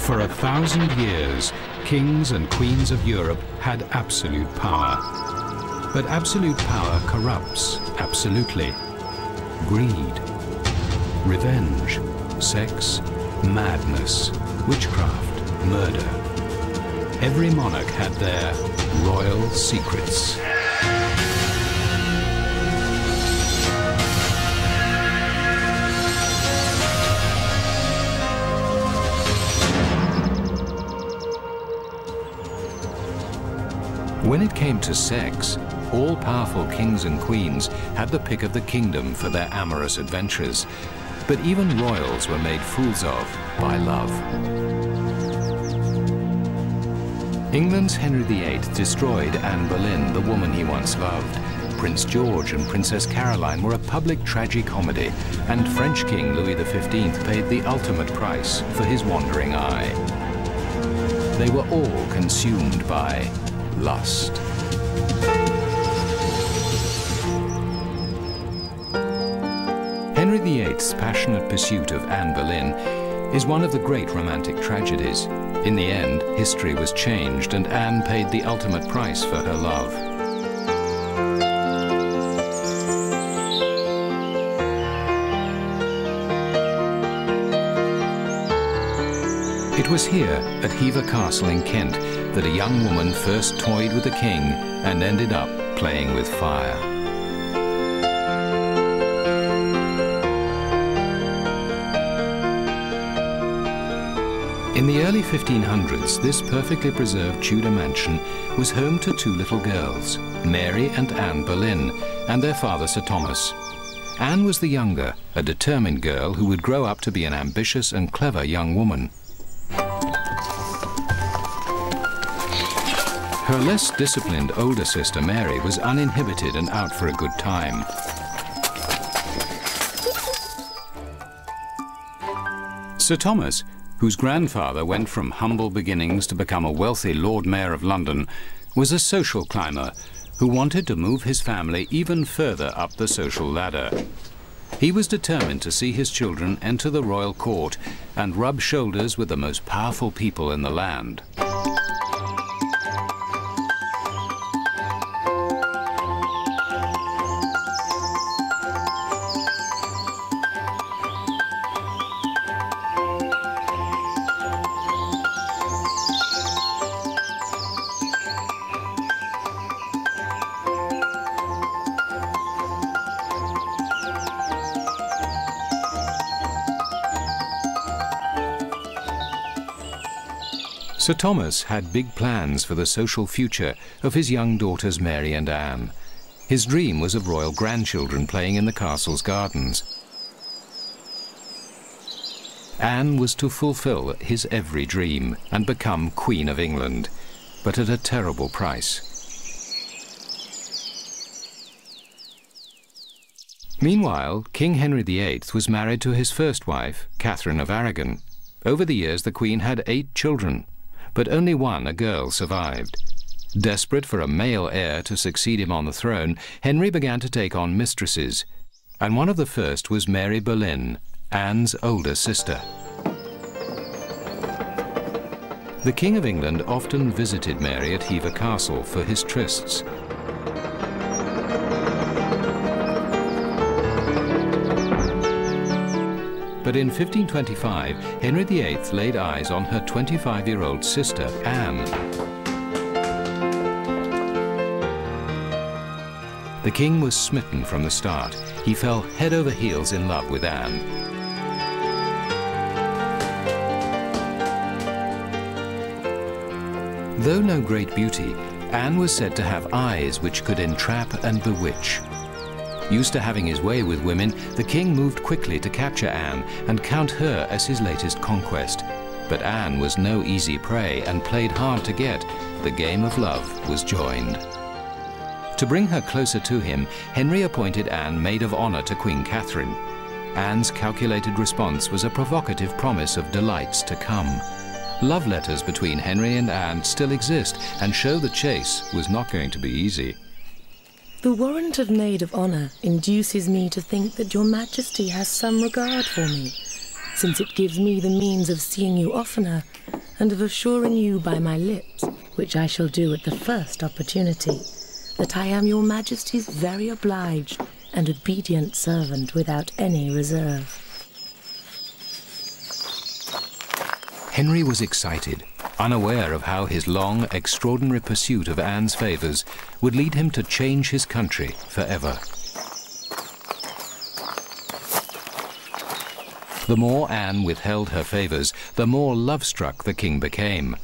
For 1,000 years, kings and queens of Europe had absolute power. But absolute power corrupts absolutely. Greed, revenge, sex, madness, witchcraft, murder. Every monarch had their royal secrets. When it came to sex, all-powerful kings and queens had the pick of the kingdom for their amorous adventures. But even royals were made fools of by love. England's Henry VIII destroyed Anne Boleyn, the woman he once loved. Prince George and Princess Caroline were a public tragicomedy, and French King Louis XV paid the ultimate price for his wandering eye. They were all consumed by lust. Henry VIII's passionate pursuit of Anne Boleyn is one of the great romantic tragedies. In the end, history was changed and Anne paid the ultimate price for her love. It was here, at Hever Castle in Kent, that a young woman first toyed with the king and ended up playing with fire. In the early 1500s, this perfectly preserved Tudor mansion was home to two little girls, Mary and Anne Boleyn, and their father Sir Thomas. Anne was the younger, a determined girl who would grow up to be an ambitious and clever young woman. Her less disciplined older sister Mary was uninhibited and out for a good time. Sir Thomas, whose grandfather went from humble beginnings to become a wealthy Lord Mayor of London, was a social climber who wanted to move his family even further up the social ladder. He was determined to see his children enter the royal court and rub shoulders with the most powerful people in the land. Sir Thomas had big plans for the social future of his young daughters Mary and Anne. His dream was of royal grandchildren playing in the castle's gardens. Anne was to fulfill his every dream and become Queen of England, but at a terrible price. Meanwhile, King Henry VIII was married to his first wife, Catherine of Aragon. Over the years, the Queen had 8 children, but only one, a girl, survived. Desperate for a male heir to succeed him on the throne, Henry began to take on mistresses, and one of the first was Mary Boleyn, Anne's older sister. The King of England often visited Mary at Hever Castle for his trysts. But in 1525, Henry VIII laid eyes on her 25-year-old sister, Anne. The king was smitten from the start. He fell head over heels in love with Anne. Though no great beauty, Anne was said to have eyes which could entrap and bewitch. Used to having his way with women, the king moved quickly to capture Anne and count her as his latest conquest. But Anne was no easy prey and played hard to get. The game of love was joined. To bring her closer to him, Henry appointed Anne maid of honor to Queen Catherine. Anne's calculated response was a provocative promise of delights to come. Love letters between Henry and Anne still exist and show the chase was not going to be easy. The warrant of maid of honor induces me to think that your majesty has some regard for me, since it gives me the means of seeing you oftener and of assuring you by my lips, which I shall do at the first opportunity, that I am your Majesty's very obliged and obedient servant without any reserve. Henry was excited, unaware of how his long, extraordinary pursuit of Anne's favours would lead him to change his country forever. The more Anne withheld her favours, the more love-struck the king became.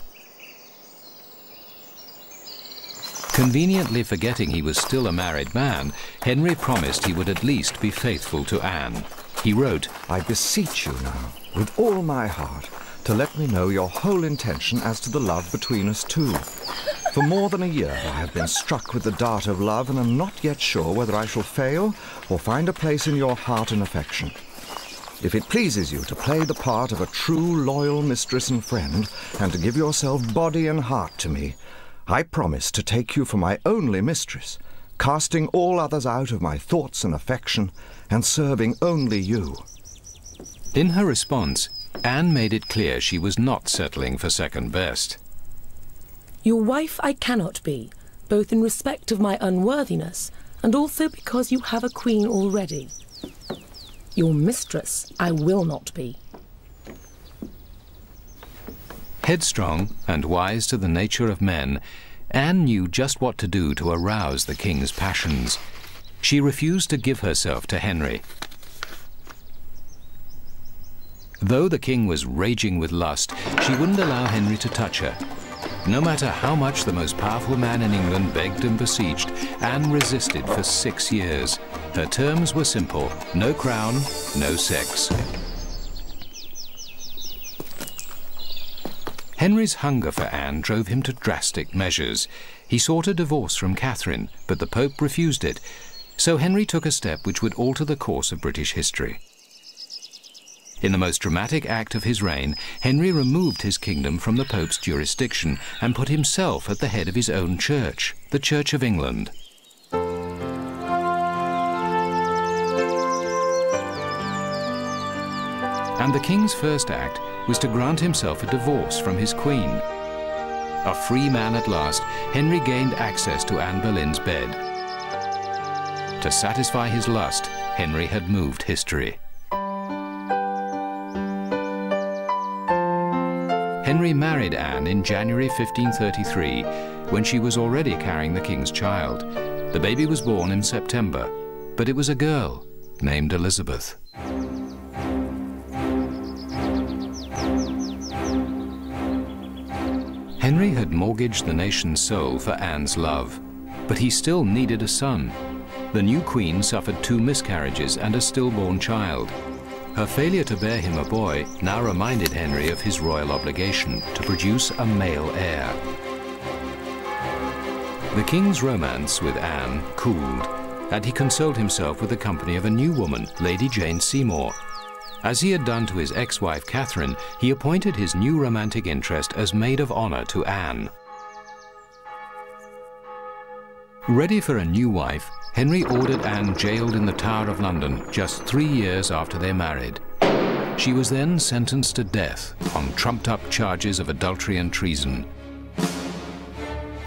Conveniently forgetting he was still a married man, Henry promised he would at least be faithful to Anne. He wrote, "I beseech you now, with all my heart, to let me know your whole intention as to the love between us two. For more than a year I have been struck with the dart of love, and am not yet sure whether I shall fail or find a place in your heart and affection. If it pleases you to play the part of a true, loyal mistress and friend, and to give yourself body and heart to me, I promise to take you for my only mistress, casting all others out of my thoughts and affection, and serving only you." In her response, Anne made it clear she was not settling for second best. Your wife I cannot be, both in respect of my unworthiness, and also because you have a queen already. Your mistress I will not be. Headstrong and wise to the nature of men, Anne knew just what to do to arouse the king's passions. She refused to give herself to Henry. Though the king was raging with lust, she wouldn't allow Henry to touch her. No matter how much the most powerful man in England begged and beseeched, Anne resisted for 6 years. Her terms were simple: no crown, no sex. Henry's hunger for Anne drove him to drastic measures. He sought a divorce from Catherine, but the Pope refused it. So Henry took a step which would alter the course of British history. In the most dramatic act of his reign, Henry removed his kingdom from the Pope's jurisdiction and put himself at the head of his own church, the Church of England. And the king's first act was to grant himself a divorce from his queen. A free man at last, Henry gained access to Anne Boleyn's bed. To satisfy his lust, Henry had moved history. Henry married Anne in January 1533, when she was already carrying the king's child. The baby was born in September, but it was a girl named Elizabeth. Henry had mortgaged the nation's soul for Anne's love, but he still needed a son. The new queen suffered 2 miscarriages and a stillborn child. Her failure to bear him a boy now reminded Henry of his royal obligation to produce a male heir. The king's romance with Anne cooled, and he consoled himself with the company of a new woman, Lady Jane Seymour. As he had done to his ex-wife Catherine, he appointed his new romantic interest as maid of honor to Anne. Ready for a new wife, Henry ordered Anne jailed in the Tower of London just 3 years after they married. She was then sentenced to death on trumped-up charges of adultery and treason.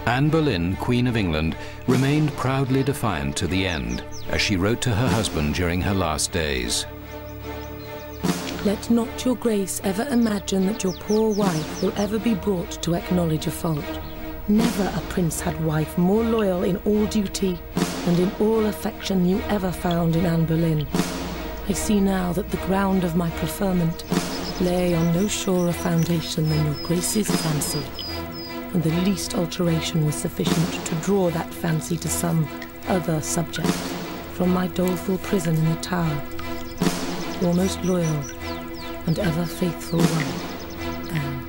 Anne Boleyn, Queen of England, remained proudly defiant to the end, as she wrote to her husband during her last days. Let not your grace ever imagine that your poor wife will ever be brought to acknowledge a fault. Never a prince had wife more loyal in all duty and in all affection you ever found in Anne Boleyn. I see now that the ground of my preferment lay on no surer foundation than your grace's fancy, and the least alteration was sufficient to draw that fancy to some other subject from my doleful prison in the Tower. Your most loyal and ever faithful one, Anne.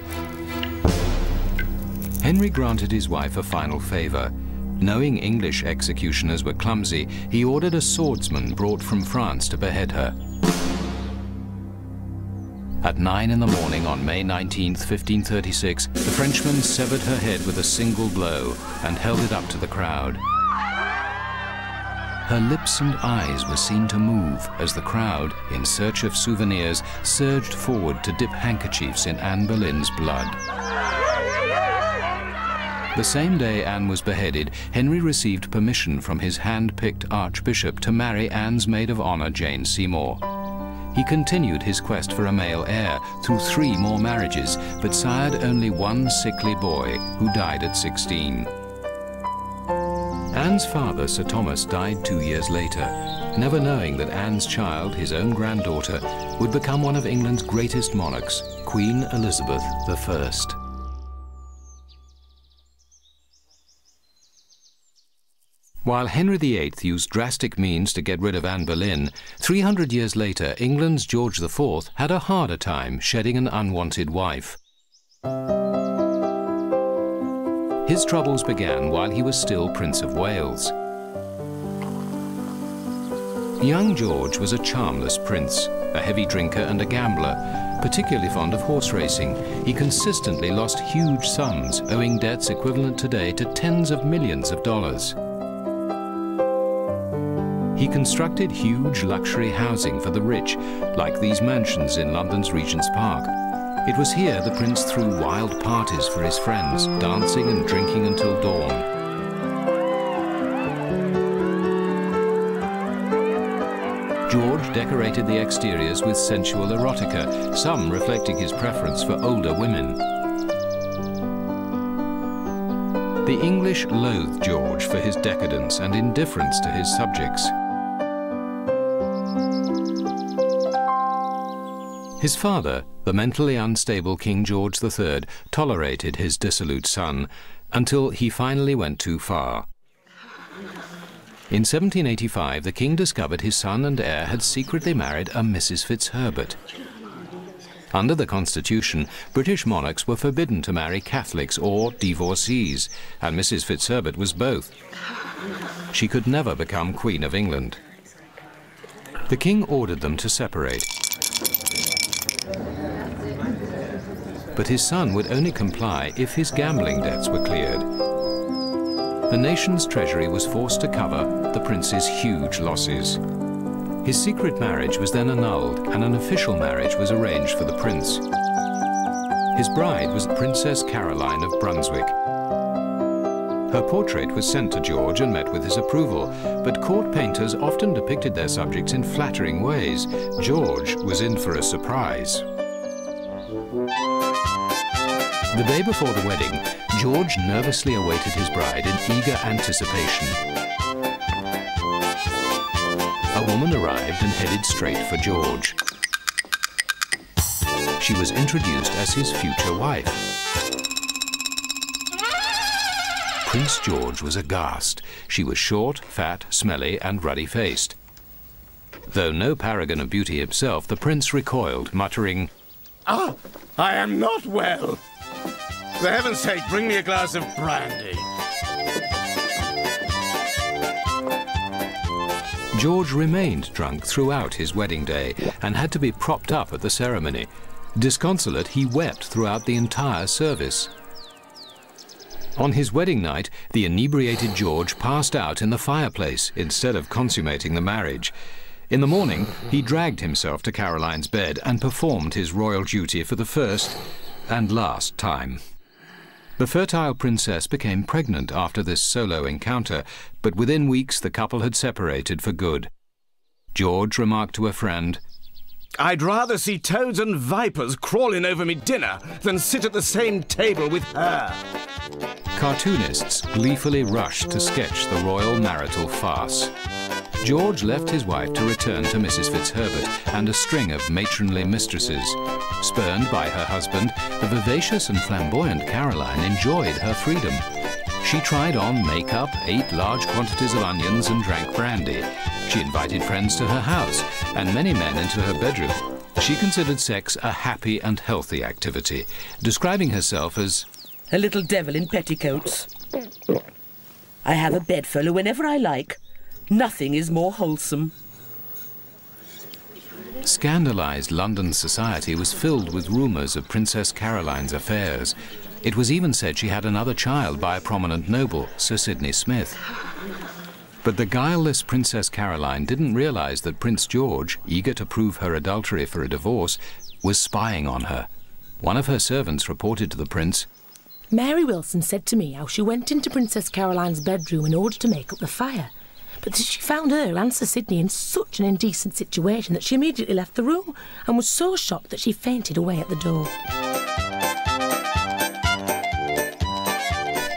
Henry granted his wife a final favor. Knowing English executioners were clumsy, he ordered a swordsman brought from France to behead her. At 9 in the morning on May 19, 1536, the Frenchman severed her head with a single blow and held it up to the crowd. her lips and eyes were seen to move as the crowd, in search of souvenirs, surged forward to dip handkerchiefs in Anne Boleyn's blood. The same day Anne was beheaded, Henry received permission from his hand-picked archbishop to marry Anne's maid of honor, Jane Seymour. He continued his quest for a male heir through 3 more marriages, but sired only one sickly boy who died at 16. Anne's father, Sir Thomas, died 2 years later, never knowing that Anne's child, his own granddaughter, would become one of England's greatest monarchs, Queen Elizabeth I. While Henry VIII used drastic means to get rid of Anne Boleyn, 300 years later, England's George IV had a harder time shedding an unwanted wife. His troubles began while he was still Prince of Wales. Young George was a charmless prince, a heavy drinker and a gambler, particularly fond of horse racing. He consistently lost huge sums, owing debts equivalent today to tens of millions of dollars. He constructed huge luxury housing for the rich, like these mansions in London's Regent's Park. It was here the prince threw wild parties for his friends, dancing and drinking until dawn. George decorated the exteriors with sensual erotica, some reflecting his preference for older women. The English loathed George for his decadence and indifference to his subjects. His father, the mentally unstable King George III, tolerated his dissolute son until he finally went too far. In 1785, the king discovered his son and heir had secretly married a Mrs. Fitzherbert. Under the Constitution, British monarchs were forbidden to marry Catholics or divorcees, and Mrs. Fitzherbert was both. She could never become Queen of England. The king ordered them to separate. But his son would only comply if his gambling debts were cleared. The nation's treasury was forced to cover the prince's huge losses. His secret marriage was then annulled, and an official marriage was arranged for the prince. His bride was Princess Caroline of Brunswick. Her portrait was sent to George and met with his approval, but court painters often depicted their subjects in flattering ways. George was in for a surprise. The day before the wedding, George nervously awaited his bride in eager anticipation. A woman arrived and headed straight for George. She was introduced as his future wife. Prince George was aghast. She was short, fat, smelly, and ruddy-faced. Though no paragon of beauty himself, the prince recoiled, muttering, "Ah, I am not well. For heaven's sake, bring me a glass of brandy." George remained drunk throughout his wedding day and had to be propped up at the ceremony. Disconsolate, he wept throughout the entire service. On his wedding night, the inebriated George passed out in the fireplace instead of consummating the marriage. In the morning, he dragged himself to Caroline's bed and performed his royal duty for the first and last time. The fertile princess became pregnant after this solo encounter, but within weeks the couple had separated for good. George remarked to a friend, "I'd rather see toads and vipers crawling over me dinner than sit at the same table with her." Cartoonists gleefully rushed to sketch the royal marital farce. George left his wife to return to Mrs. Fitzherbert and a string of matronly mistresses. Spurned by her husband, the vivacious and flamboyant Caroline enjoyed her freedom. She tried on makeup, ate large quantities of onions, and drank brandy. She invited friends to her house and many men into her bedroom. She considered sex a happy and healthy activity, describing herself as a little devil in petticoats. I have a bedfellow whenever I like. Nothing is more wholesome. Scandalized London society was filled with rumours of Princess Caroline's affairs. It was even said she had another child by a prominent noble, Sir Sidney Smith. But the guileless Princess Caroline didn't realize that Prince George, eager to prove her adultery for a divorce, was spying on her. One of her servants reported to the prince, Mary Wilson said to me how she went into Princess Caroline's bedroom in order to make up the fire, but that she found her and Sir Sidney in such an indecent situation that she immediately left the room and was so shocked that she fainted away at the door.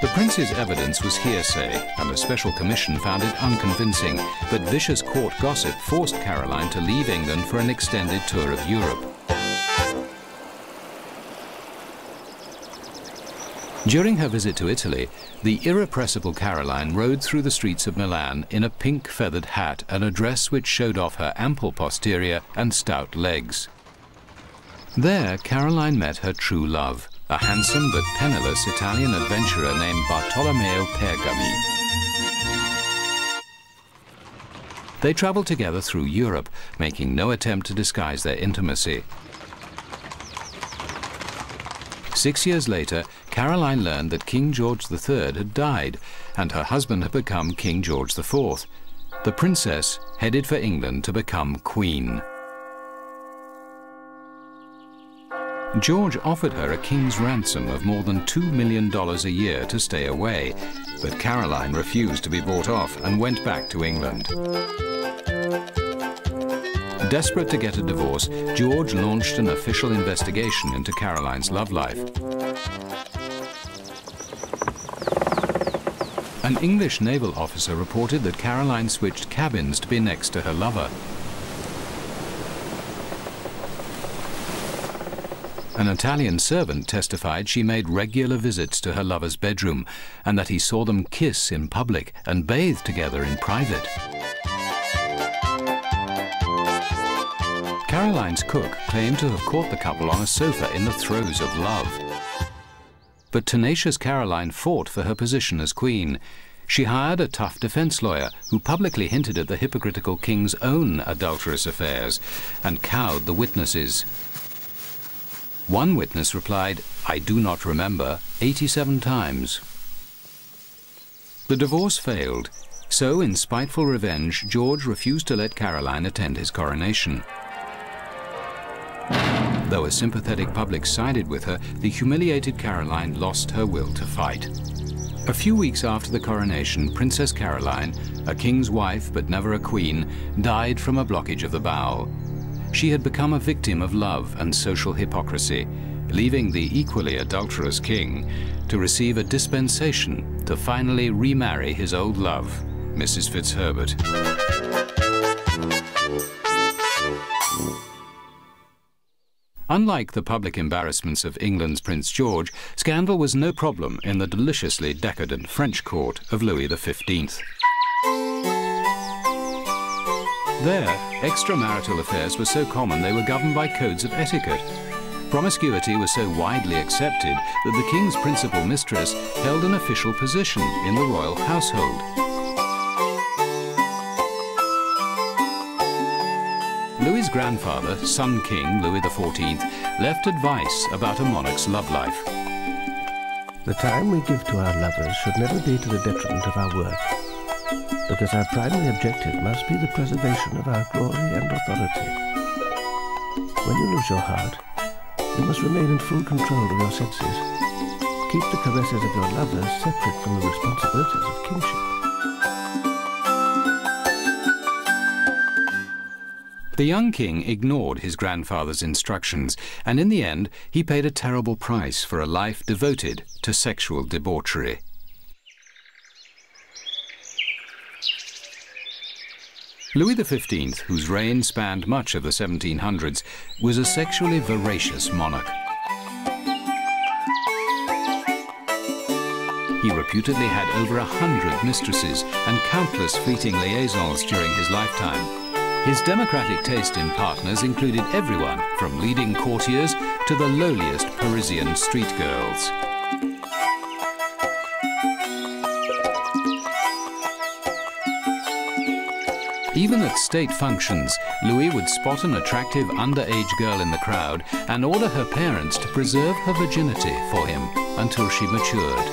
The prince's evidence was hearsay, and a special commission found it unconvincing, but vicious court gossip forced Caroline to leave England for an extended tour of Europe. During her visit to Italy, the irrepressible Caroline rode through the streets of Milan in a pink feathered hat and a dress which showed off her ample posterior and stout legs. There, Caroline met her true love, a handsome but penniless Italian adventurer named Bartolomeo Pergami. They traveled together through Europe, making no attempt to disguise their intimacy. 6 years later, Caroline learned that King George III had died, and her husband had become King George IV. The princess headed for England to become queen. George offered her a king's ransom of more than $2 million a year to stay away, but Caroline refused to be bought off and went back to England. Desperate to get a divorce, George launched an official investigation into Caroline's love life. An English naval officer reported that Caroline switched cabins to be next to her lover. An Italian servant testified she made regular visits to her lover's bedroom and that he saw them kiss in public and bathe together in private. Caroline's cook claimed to have caught the couple on a sofa in the throes of love. But tenacious Caroline fought for her position as queen. She hired a tough defense lawyer who publicly hinted at the hypocritical king's own adulterous affairs and cowed the witnesses. One witness replied, "I do not remember," 87 times. The divorce failed, so in spiteful revenge, George refused to let Caroline attend his coronation. Though a sympathetic public sided with her, the humiliated Caroline lost her will to fight. A few weeks after the coronation, Princess Caroline, a king's wife but never a queen, died from a blockage of the bowel. She had become a victim of love and social hypocrisy, leaving the equally adulterous king to receive a dispensation to finally remarry his old love, Mrs. Fitzherbert. Unlike the public embarrassments of England's Prince George, scandal was no problem in the deliciously decadent French court of Louis XV. There, extramarital affairs were so common they were governed by codes of etiquette. Promiscuity was so widely accepted that the king's principal mistress held an official position in the royal household. Louis's grandfather, Sun King Louis XIV, left advice about a monarch's love life. The time we give to our lovers should never be to the detriment of our work, because our primary objective must be the preservation of our glory and authority. When you lose your heart, you must remain in full control of your senses. Keep the caresses of your lovers separate from the responsibilities of kingship. The young king ignored his grandfather's instructions, and in the end, he paid a terrible price for a life devoted to sexual debauchery. Louis XV, whose reign spanned much of the 1700s, was a sexually voracious monarch. He reputedly had over 100 mistresses and countless fleeting liaisons during his lifetime. His democratic taste in partners included everyone from leading courtiers to the lowliest Parisian street girls. Even at state functions, Louis would spot an attractive underage girl in the crowd and order her parents to preserve her virginity for him until she matured.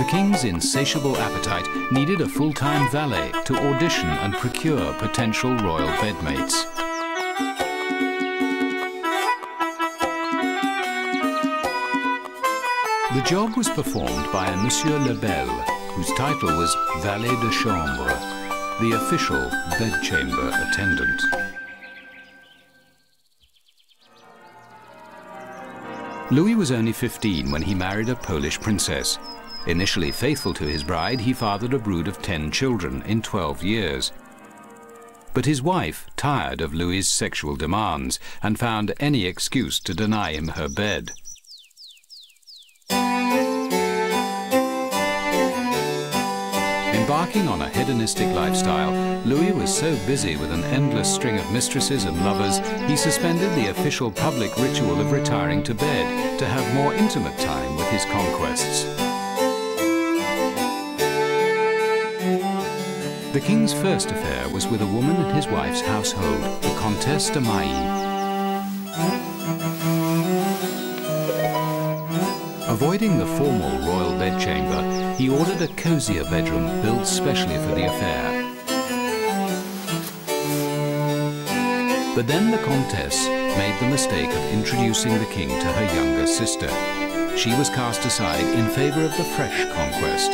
king's insatiable appetite needed a full-time valet to audition and procure potential royal bedmates. The job was performed by a Monsieur Lebel, whose title was valet de chambre, the official bedchamber attendant. Louis was only 15 when he married a Polish princess. Initially faithful to his bride, he fathered a brood of 10 children in 12 years. But his wife tired of Louis's sexual demands and found any excuse to deny him her bed. Embarking on a hedonistic lifestyle, Louis was so busy with an endless string of mistresses and lovers, he suspended the official public ritual of retiring to bed to have more intimate time with his conquests. The king's first affair was with a woman in his wife's household, the Comtesse de Mailly. Avoiding the formal royal bedchamber, he ordered a cozier bedroom built specially for the affair. But then the Comtesse made the mistake of introducing the king to her younger sister. She was cast aside in favor of the fresh conquest,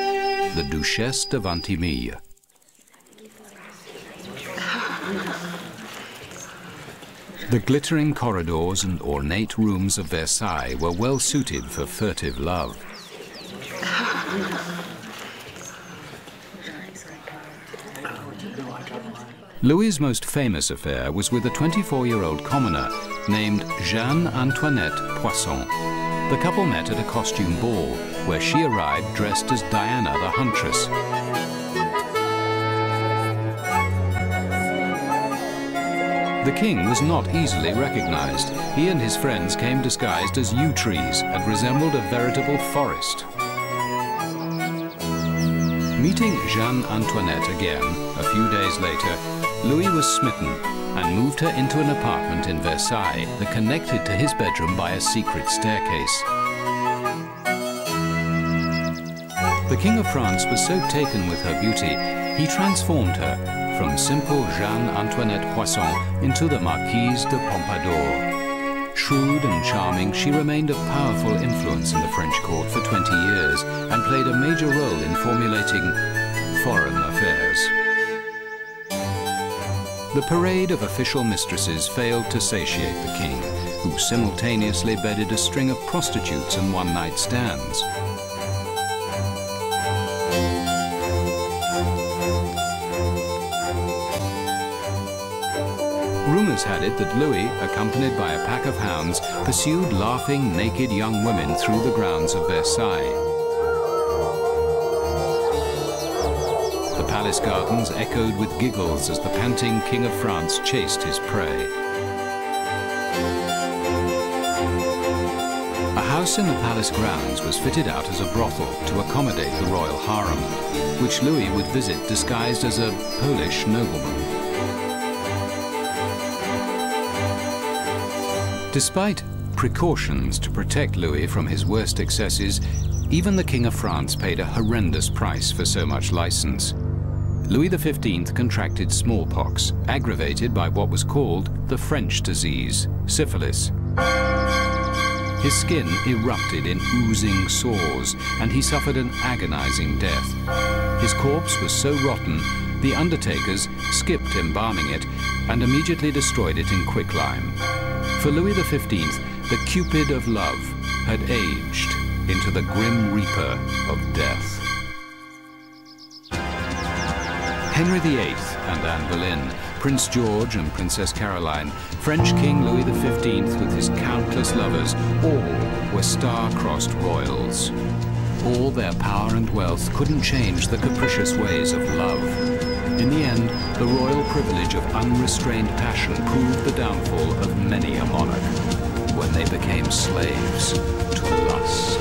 the Duchesse de Ventimille. The glittering corridors and ornate rooms of Versailles were well suited for furtive love. Louis's most famous affair was with a 24-year-old commoner named Jeanne Antoinette Poisson. The couple met at a costume ball, where she arrived dressed as Diana the Huntress. The king was not easily recognized. He and his friends came disguised as yew trees and resembled a veritable forest. Meeting Jeanne Antoinette again, a few days later, Louis was smitten and moved her into an apartment in Versailles that connected to his bedroom by a secret staircase. The King of France was so taken with her beauty, he transformed her from simple Jeanne Antoinette Poisson into the Marquise de Pompadour. Shrewd and charming, she remained a powerful influence in the French court for 20 years and played a major role in formulating foreign affairs. The parade of official mistresses failed to satiate the king, who simultaneously bedded a string of prostitutes and one-night stands. Rumors had it that Louis, accompanied by a pack of hounds, pursued laughing, naked young women through the grounds of Versailles. The palace gardens echoed with giggles as the panting King of France chased his prey. A house in the palace grounds was fitted out as a brothel to accommodate the royal harem, which Louis would visit disguised as a Polish nobleman. Despite precautions to protect Louis from his worst excesses, even the King of France paid a horrendous price for so much license. Louis XV contracted smallpox, aggravated by what was called the French disease, syphilis. His skin erupted in oozing sores, and he suffered an agonizing death. His corpse was so rotten, the undertakers skipped embalming it and immediately destroyed it in quicklime. For Louis XV, the Cupid of love had aged into the Grim Reaper of death. Henry VIII and Anne Boleyn, Prince George and Princess Caroline, French King Louis XV with his countless lovers, all were star-crossed royals. All their power and wealth couldn't change the capricious ways of love. In the end, the royal privilege of unrestrained passion proved the downfall of many a monarch when they became slaves to lust.